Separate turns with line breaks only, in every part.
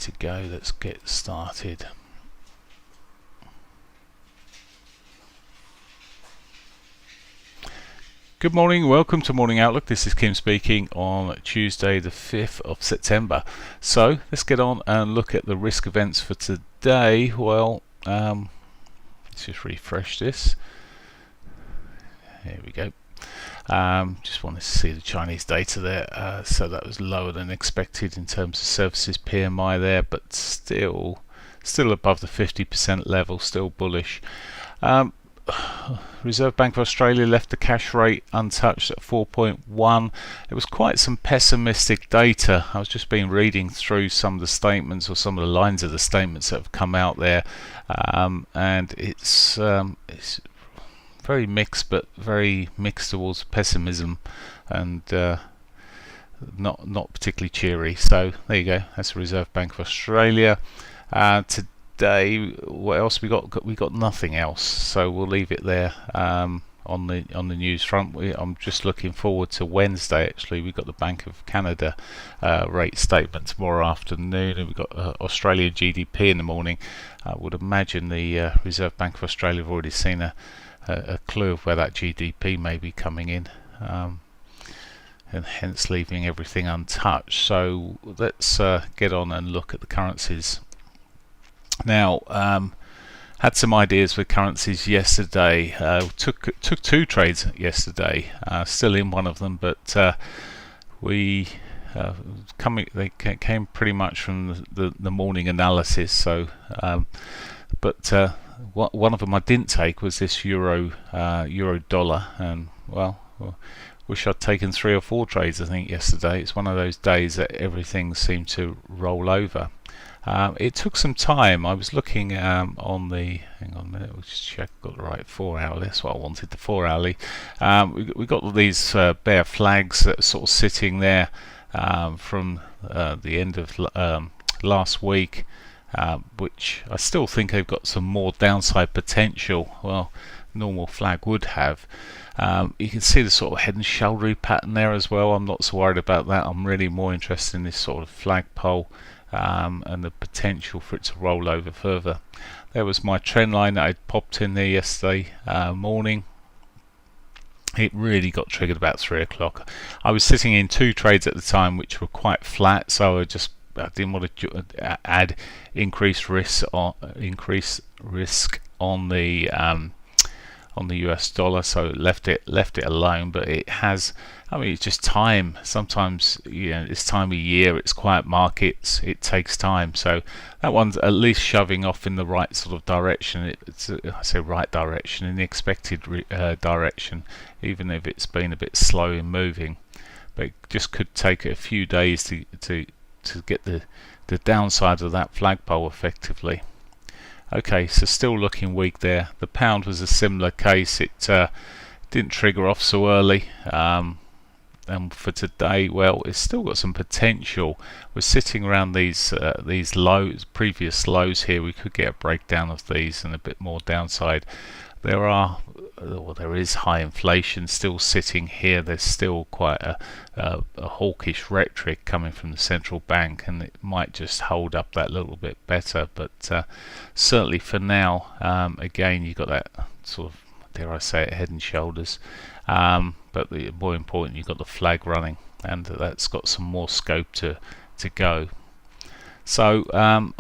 to go. Let's get started. Good morning, welcome to Morning Outlook. This is Kim speaking on Tuesday the 5th of September. So let's get on and look at the risk events for today. Well, let's just refresh this. Here we go. Just wanted to see the Chinese data there. So that was lower than expected in terms of services PMI there, but still above the 50% level, still bullish. Reserve Bank of Australia left the cash rate untouched at 4.1. It was quite some pessimistic data. I was just reading through some of the statements, or some of the lines of the statements that have come out there, and it's very mixed, but very mixed towards pessimism, and not particularly cheery. So there you go. That's the Reserve Bank of Australia. Today, what else we got? We got nothing else, so we'll leave it there on the news front. I'm just looking forward to Wednesday. Actually, we got the Bank of Canada rate statement tomorrow afternoon, and we've got Australian GDP in the morning. I would imagine the Reserve Bank of Australia have already seen a clue of where that GDP may be coming in, and hence leaving everything untouched. So let's get on and look at the currencies. Now, had some ideas with currencies yesterday. Took two trades yesterday. Still in one of them, but they came pretty much from the morning analysis. So, but one of them I didn't take was this euro dollar, and well, wish I'd taken 3 or 4 trades. I think yesterday. It's one of those days that everything seemed to roll over. It took some time. I was looking on the, hang on a minute, we'll just check I've got the right 4 hourly. That's what I wanted, the 4 hourly. We got these bear flags that are sort of sitting there from the end of last week, which I still think they've got some more downside potential. Well, normal flag would have. You can see the sort of head and shoulder pattern there as well. I'm not so worried about that. I'm really more interested in this sort of flagpole, and the potential for it to roll over further. There was my trend line that I popped in there yesterday morning. It really got triggered about 3 o'clock. I was sitting in 2 trades at the time which were quite flat, so I didn't want to add increased risk on the US dollar, so left it alone. But it has, I mean, it's just time. Sometimes, you know, this time of year, it's quiet markets, it takes time. So that one's at least shoving off in the right sort of direction. I say right direction, in the expected direction, even if it's been a bit slow in moving. But it just could take a few days to get the downside of that flagpole effectively. Okay, so still looking weak there. The pound was a similar case. It didn't trigger off so early. And for today, well, it's still got some potential. We're sitting around these lows, previous lows here. We could get a breakdown of these and a bit more downside. There is high inflation still sitting here. There's still quite a hawkish rhetoric coming from the central bank, and it might just hold up that little bit better. But certainly for now, again, you've got that sort of, dare I say it, head and shoulders. But more important, you've got the flag running, and that's got some more scope to go. So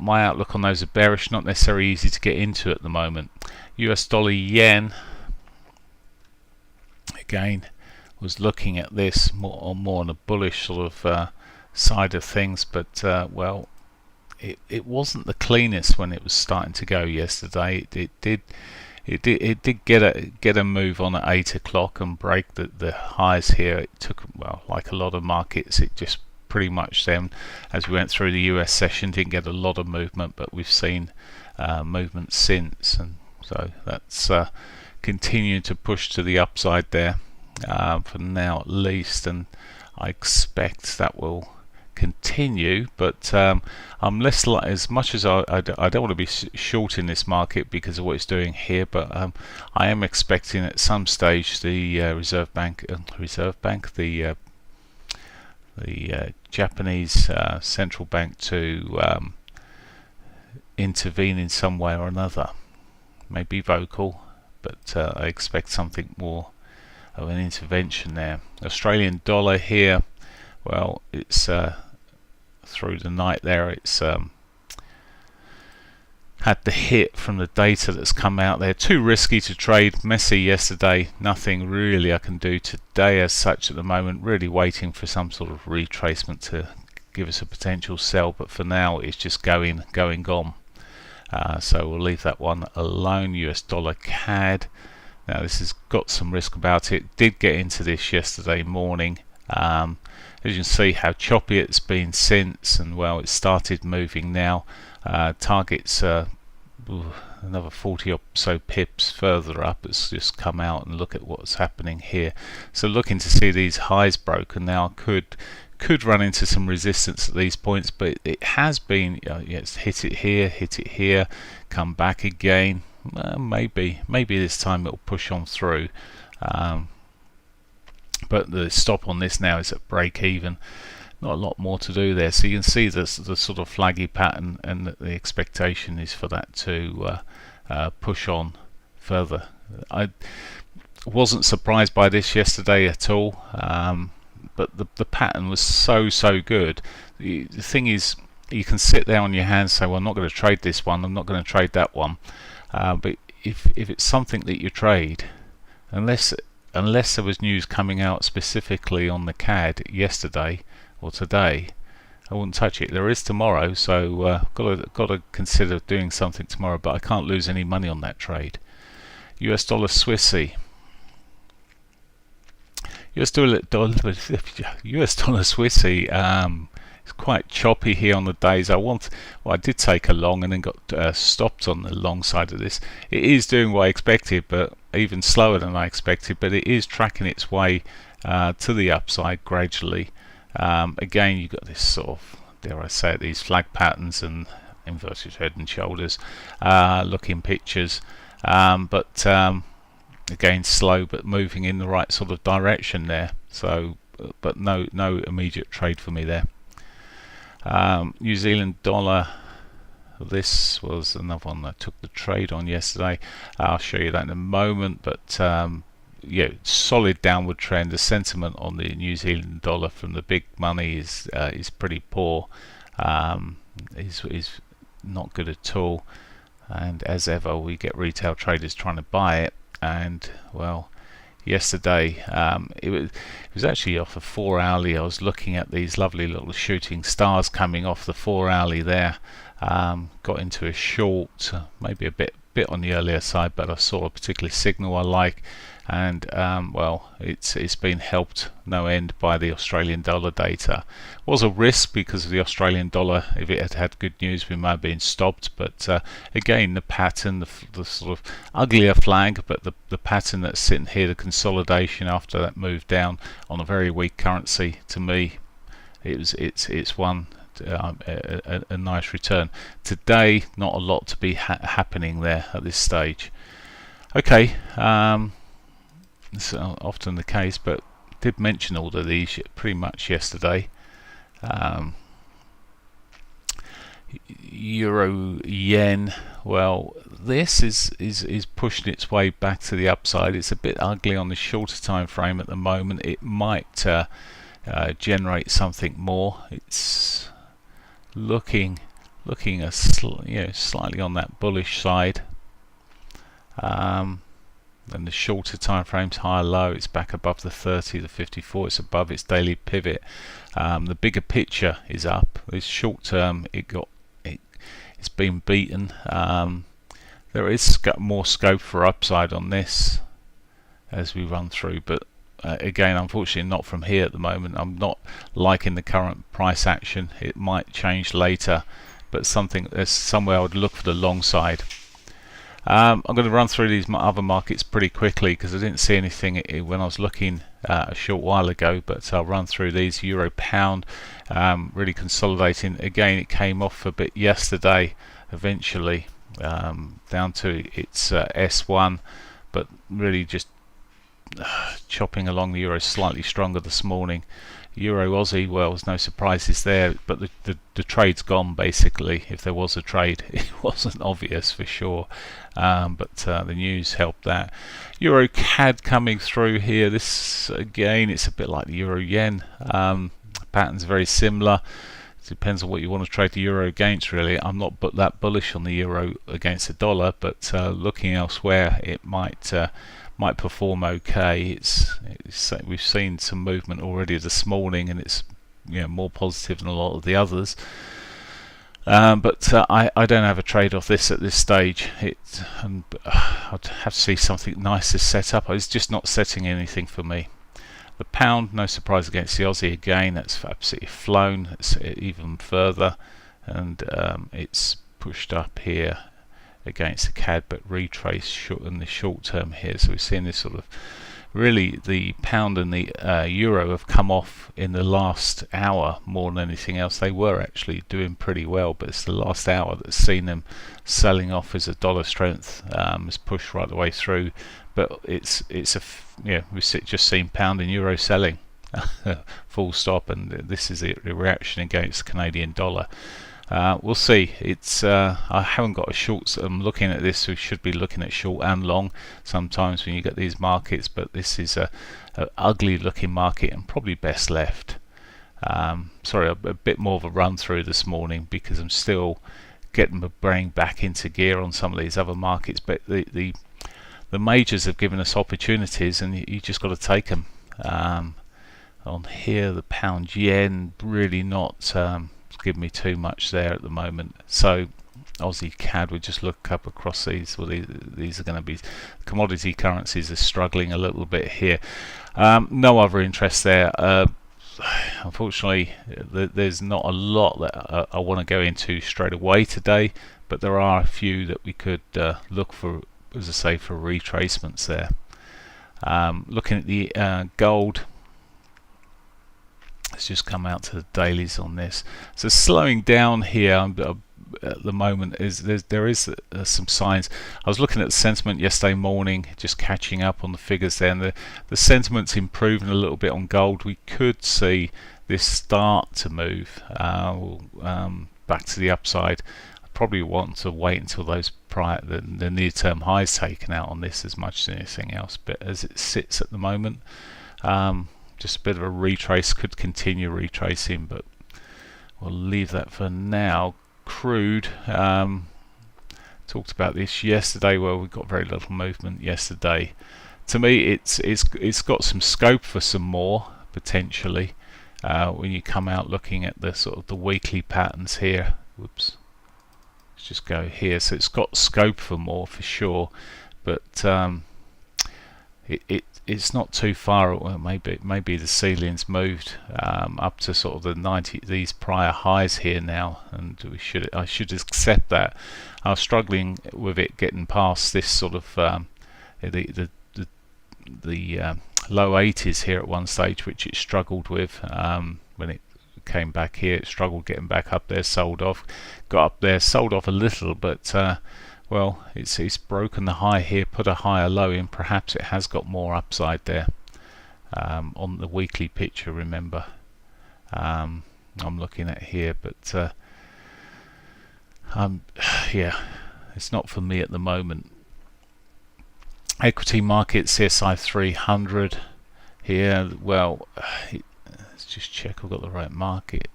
my outlook on those are bearish, not necessarily easy to get into at the moment. US dollar yen, again, was looking at this more on a bullish sort of side of things, but well, it wasn't the cleanest when it was starting to go yesterday. It did get a move on at 8 o'clock and break the highs here. It took, well, like a lot of markets, it just pretty much then, as we went through the US session, didn't get a lot of movement, but we've seen movement since, and so that's continuing to push to the upside there for now at least, and I expect that will continue. But I'm less as much as I don't want to be short in this market because of what it's doing here, but I am expecting at some stage the Reserve Bank, the Japanese central bank to intervene in some way or another. May be vocal, but I expect something more of an intervention there. Australian dollar here, well, it's through the night there, it's had the hit from the data that's come out there. Too risky to trade, messy yesterday, nothing really I can do today as such at the moment. Really waiting for some sort of retracement to give us a potential sell, but for now it's just going gone. So we'll leave that one alone. US dollar CAD, now this has got some risk about it. Did get into this yesterday morning. As you can see how choppy it's been since, and well, it started moving now. Targets another 40 or so pips further up. It's just come out, and look at what's happening here. So looking to see these highs broken now. Could run into some resistance at these points, but it has been it's hit it here, come back again. Maybe this time it'll push on through, but the stop on this now is at break even. Not a lot more to do there, so you can see the sort of flaggy pattern, and the expectation is for that to push on further. I wasn't surprised by this yesterday at all, but the pattern was so good. The thing is, you can sit there on your hands and say, well, I'm not going to trade this one, I'm not going to trade that one, but if it's something that you trade, unless there was news coming out specifically on the CAD yesterday or today, I wouldn't touch it. There is tomorrow, so got to consider doing something tomorrow, but I can't lose any money on that trade. US dollar Swissy. US dollar Swissy, it's quite choppy here on the days. I did take a long and then got stopped on the long side of this. It is doing what I expected, but even slower than I expected, but it is tracking its way to the upside gradually. Again, you've got this sort of, dare I say it, these flag patterns and inverted head and shoulders looking pictures, but again slow but moving in the right sort of direction there. So but no immediate trade for me there. New Zealand dollar, this was another one that took the trade on yesterday. I'll show you that in a moment, but yeah, solid downward trend. The sentiment on the New Zealand dollar from the big money is pretty poor, is not good at all, and as ever we get retail traders trying to buy it, and well, yesterday it was actually off a 4-hourly. I was looking at these lovely little shooting stars coming off the 4-hourly there. Got into a short, maybe a bit on the earlier side, but I saw a particular signal I like, and well, it's been helped no end by the Australian dollar data. Was a risk because of the Australian dollar. If it had had good news, we might have been stopped, but again, the pattern, the sort of uglier flag, but the pattern that's sitting here, the consolidation after that move down on a very weak currency, to me it's one a nice return. Today, not a lot to be happening there at this stage. Okay, it's often the case, but did mention all of these pretty much yesterday. Euro yen, well, this is pushing its way back to the upside. It's a bit ugly on the shorter time frame at the moment. It might generate something more. It's looking slightly on that bullish side. And the shorter time frames, higher low, it's back above the 30, the 54, it's above its daily pivot. The bigger picture is up. This short term, it's been beaten. There is more scope for upside on this as we run through, but again, unfortunately not from here at the moment. I'm not liking the current price action. It might change later, but there's somewhere I would look for the long side. I'm going to run through these other markets pretty quickly because I didn't see anything when I was looking a short while ago, but I'll run through these. Euro pound really consolidating again. It came off a bit yesterday, eventually down to its S1, but really just chopping along. The euro slightly stronger this morning. Euro Aussie, well, there's no surprises there, but the trade's gone basically. If there was a trade, it wasn't obvious for sure, but the news helped that. Euro CAD coming through here. This again, it's a bit like the Euro Yen. Pattern's very similar. Depends on what you want to trade the euro against, really. I'm not that bullish on the euro against the dollar, but looking elsewhere, it might perform okay. We've seen some movement already this morning, and it's more positive than a lot of the others. But I don't have a trade off this at this stage. I'd have to see something nice to set up. It's just not setting anything for me. The pound, no surprise against the Aussie again. That's absolutely flown. It's even further, and it's pushed up here against the CAD, but retraced in the short term here. So we're seeing this sort of, really the pound and the euro have come off in the last hour more than anything else. They were actually doing pretty well, but it's the last hour that's seen them selling off as the dollar strength has pushed right the way through. But we've just seen pound and euro selling, full stop, and this is the reaction against the Canadian dollar. We'll see. I haven't got a short. I'm looking at this. We should be looking at short and long sometimes when you get these markets, but this is a ugly looking market and probably best left. Sorry, a bit more of a run through this morning because I'm still getting my brain back into gear on some of these other markets, but the majors have given us opportunities, and you just got to take them. On here, the pound yen really not giving me too much there at the moment. So Aussie CAD, we just look up across these. Well, these are going to be commodity currencies are struggling a little bit here. No other interest there. Unfortunately, there's not a lot that I want to go into straight away today, but there are a few that we could look for, as I say, for retracements there. Looking at the gold, let's just come out to the dailies on this. So slowing down here at the moment there is some signs. I was looking at the sentiment yesterday morning, just catching up on the figures there, and the sentiment's improving a little bit on gold. We could see this start to move back to the upside. I probably want to wait until those the near-term highs taken out on this as much as anything else, but as it sits at the moment, just a bit of a retrace, could continue retracing, but we'll leave that for now. Crude, talked about this yesterday. Well, we got very little movement yesterday. To me, it's got some scope for some more potentially when you come out looking at the sort of the weekly patterns here. Whoops. Let's just go here. So it's got scope for more for sure, but it's not too far. Well, maybe the ceiling's moved up to sort of the 90, these prior highs here now, and I should accept that. I was struggling with it getting past this sort of the low 80s here at one stage, which it struggled with when it came back here. It struggled getting back up there, sold off, got up there, sold off a little, but well, it's broken the high here, put a higher low in. Perhaps it has got more upside there on the weekly picture, remember. I'm looking at here, but yeah, it's not for me at the moment. Equity market, CSI 300 here. Well, let's just check I've got the right market.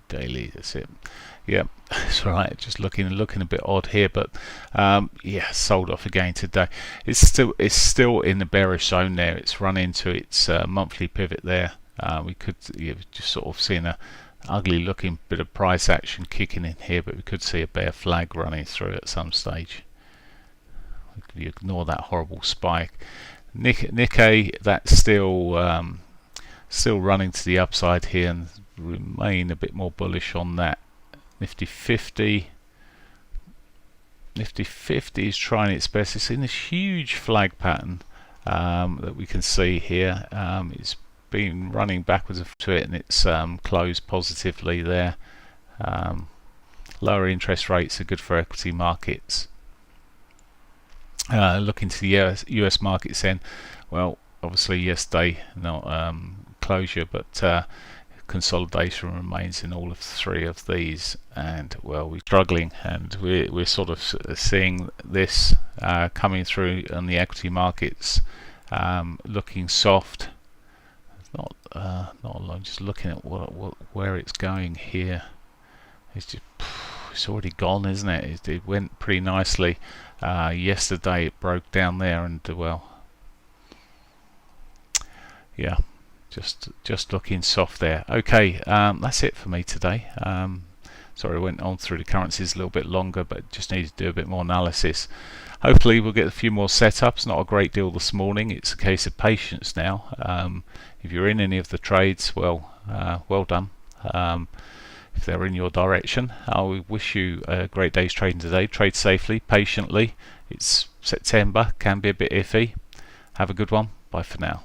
Daily, that's it. Yeah, it's alright. Just looking a bit odd here, but yeah, sold off again today. It's still in the bearish zone there. It's run into its monthly pivot there. We could just sort of seeing a ugly looking bit of price action kicking in here, but we could see a bear flag running through at some stage. You ignore that horrible spike. Nikkei, that's still running to the upside here, and remain a bit more bullish on that. Nifty 50 is trying its best. It's in this huge flag pattern that we can see here. It's been running backwards to it, and it's closed positively there. Lower interest rates are good for equity markets. Looking to the US markets then, well, obviously yesterday not closure, but consolidation remains in all of three of these, and well, we're struggling, and we're sort of seeing this coming through on the equity markets, looking soft. It's not a lot. Just looking at where it's going here. It's already gone, isn't it? It went pretty nicely yesterday. It broke down there, and well, yeah, just looking soft there. Okay, that's it for me today. Sorry I went on through the currencies a little bit longer, but just needed to do a bit more analysis. Hopefully we'll get a few more setups. Not a great deal this morning. It's a case of patience now. If you're in any of the trades, well done. If they're in your direction, I wish you a great day's trading today. Trade safely, patiently. It's September, can be a bit iffy. Have a good one. Bye for now.